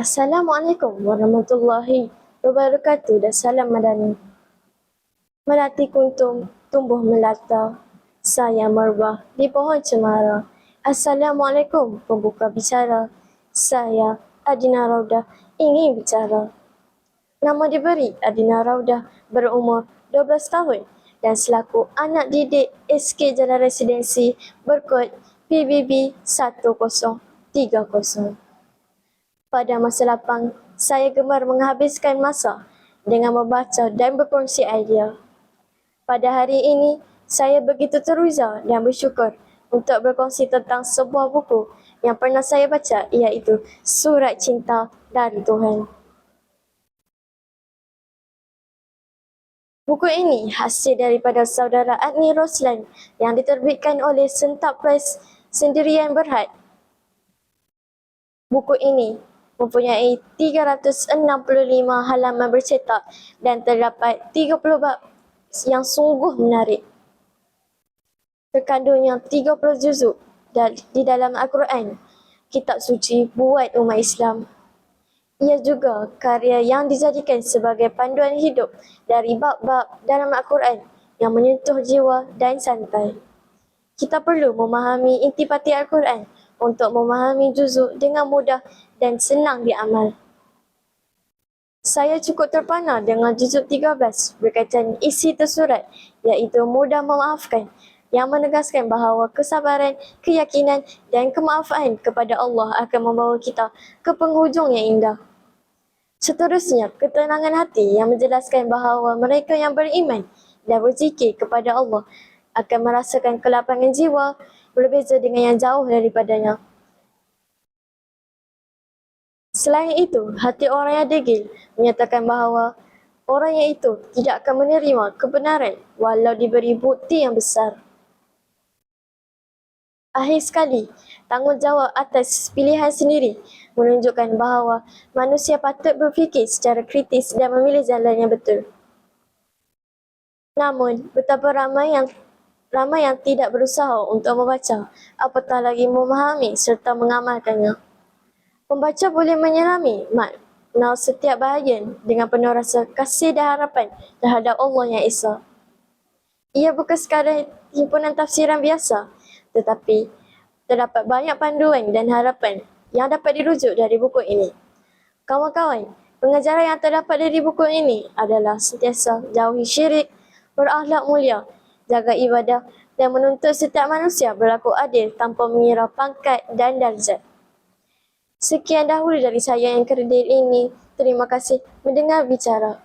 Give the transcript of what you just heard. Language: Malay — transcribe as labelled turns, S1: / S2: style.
S1: Assalamualaikum warahmatullahi wabarakatuh dan salam madani. Melati kuntum tumbuh melata, saya merbah di pohon cemara. Assalamualaikum pembuka bicara, saya Adina Raudah ingin bicara. Nama diberi Adina Raudah, berumur 12 tahun dan selaku anak didik SK Jalan Residensi berkod PBB 1030. Pada masa lapang, saya gemar menghabiskan masa dengan membaca dan berkongsi idea. Pada hari ini, saya begitu teruja dan bersyukur untuk berkongsi tentang sebuah buku yang pernah saya baca, iaitu Surat Cinta dari Tuhan. Buku ini hasil daripada saudara Adni Roslan yang diterbitkan oleh Sentap Press Sendirian Berhad. Buku ini mempunyai 365 halaman bercetak dan terdapat 30 bab yang sungguh menarik. Terkandungnya 30 juzuk di dalam Al-Quran, kitab suci buat umat Islam. Ia juga karya yang dijadikan sebagai panduan hidup dari bab-bab dalam Al-Quran yang menyentuh jiwa dan santai. Kita perlu memahami intipati Al-Quran untuk memahami juzuk dengan mudah dan senang diamal. Saya cukup terpana dengan juzuk 13 berkaitan isi tersurat, iaitu mudah memaafkan, yang menegaskan bahawa kesabaran, keyakinan dan kemaafan kepada Allah akan membawa kita ke penghujung yang indah. Seterusnya, ketenangan hati yang menjelaskan bahawa mereka yang beriman dan berzikir kepada Allah akan merasakan kelapangan jiwa, berbeza dengan yang jauh daripadanya. Selain itu, hati orang yang degil menyatakan bahawa orang yang itu tidak akan menerima kebenaran walau diberi bukti yang besar. Akhir sekali, tanggungjawab atas pilihan sendiri menunjukkan bahawa manusia patut berfikir secara kritis dan memilih jalan yang betul. Namun, betapa ramai yang tidak berusaha untuk membaca, apatah lagi memahami serta mengamalkannya. Pembaca boleh menyelami makna setiap bahagian dengan penuh rasa kasih dan harapan terhadap Allah yang Esa. Ia bukan sekadar himpunan tafsiran biasa, tetapi terdapat banyak panduan dan harapan yang dapat dirujuk dari buku ini. Kawan-kawan, pengajaran yang terdapat dari buku ini adalah sentiasa jauhi syirik, berakhlak mulia, jaga ibadah dan menuntut setiap manusia berlaku adil tanpa mengira pangkat dan darjat. Sekian dahulu dari saya yang kredit ini. Terima kasih mendengar bicara.